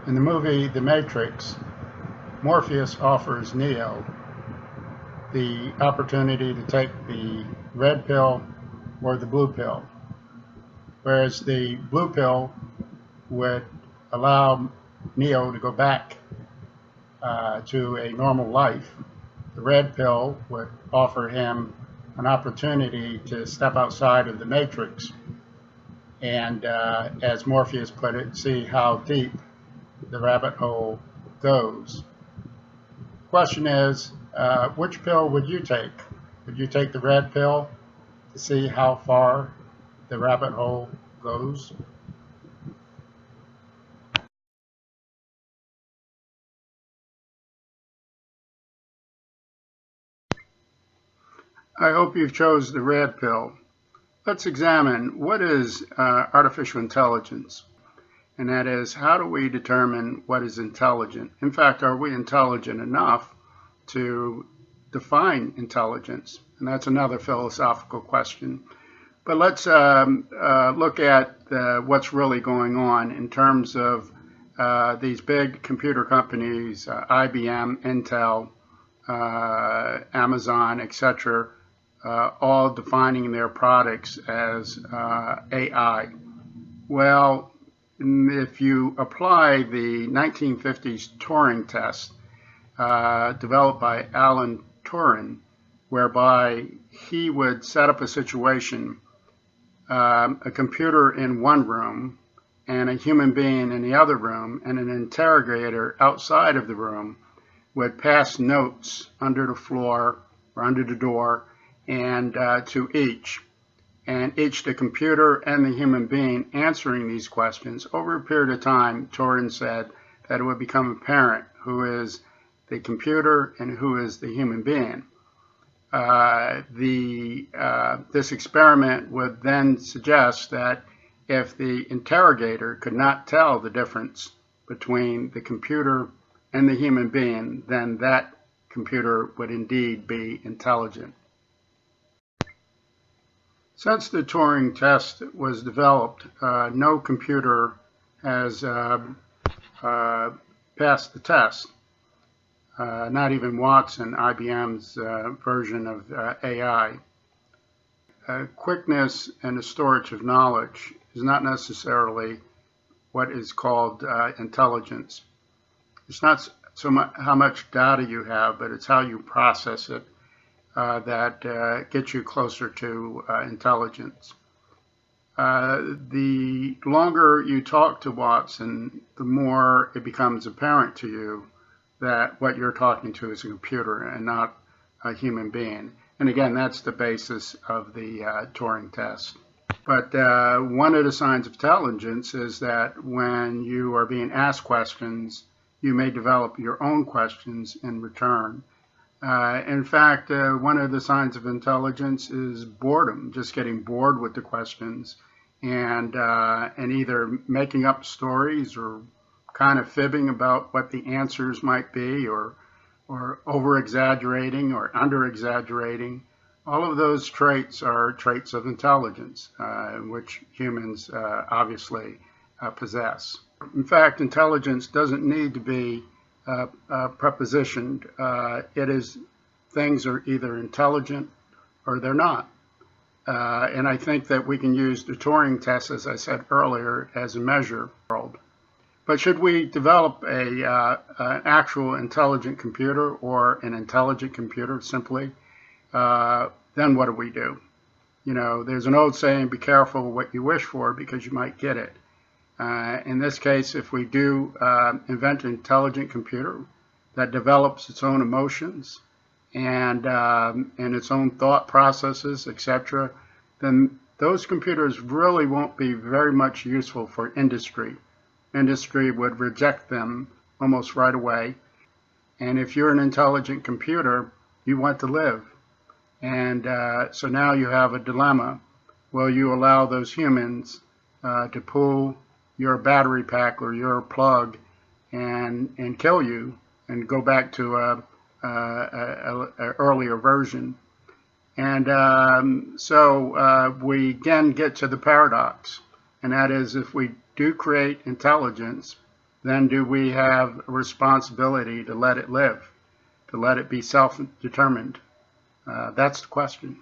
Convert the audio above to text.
In the movie The Matrix, Morpheus offers Neo the opportunity to take the red pill or the blue pill, whereas the blue pill would allow Neo to go back to a normal life. The red pill would offer him an opportunity to step outside of the matrix and, as Morpheus put it, see how deep the rabbit hole goes. The question is, which pill would you take? Would you take the red pill to see how far the rabbit hole goes? I hope you chose the red pill. Let's examine what is artificial intelligence, and that is, how do we determine what is intelligent? In fact, are we intelligent enough to define intelligence? And that's another philosophical question. But let's look at what's really going on in terms of these big computer companies, IBM, Intel, Amazon, etc., all defining their products as AI. Well, if you apply the 1950s Turing test developed by Alan Turing, whereby he would set up a situation, a computer in one room and a human being in the other room, and an interrogator outside of the room would pass notes under the floor or under the door and to each. And each, the computer and the human being, answering these questions. Over a period of time, Turing said that it would become apparent who is the computer and who is the human being. This experiment would then suggest that if the interrogator could not tell the difference between the computer and the human being, then that computer would indeed be intelligent. Since the Turing test was developed, no computer has passed the test, not even Watson, IBM's version of AI. Quickness and the storage of knowledge is not necessarily what is called intelligence. It's not so much how much data you have, but it's how you process it that gets you closer to intelligence. The longer you talk to Watson, the more it becomes apparent to you that what you're talking to is a computer and not a human being. And again, that's the basis of the Turing test. But one of the signs of intelligence is that when you are being asked questions, you may develop your own questions in return. In fact, one of the signs of intelligence is boredom, just getting bored with the questions and either making up stories or kind of fibbing about what the answers might be, or over-exaggerating or under-exaggerating. All of those traits are traits of intelligence, which humans obviously possess. In fact, intelligence doesn't need to be prepositioned. It is, things are either intelligent or they're not. And I think that we can use the Turing test, as I said earlier, as a measure. But should we develop an actual intelligent computer, or an intelligent computer simply, then what do? You know, there's an old saying, be careful what you wish for because you might get it. In this case, if we do invent an intelligent computer that develops its own emotions and its own thought processes, etc., then those computers really won't be very much useful for industry. Industry would reject them almost right away. And if you're an intelligent computer, you want to live. And so now you have a dilemma. Will you allow those humans to pull your battery pack or your plug and kill you and go back to a earlier version? And so we again get to the paradox, and that is, if we do create intelligence, then do we have a responsibility to let it live, to let it be self-determined? That's the question.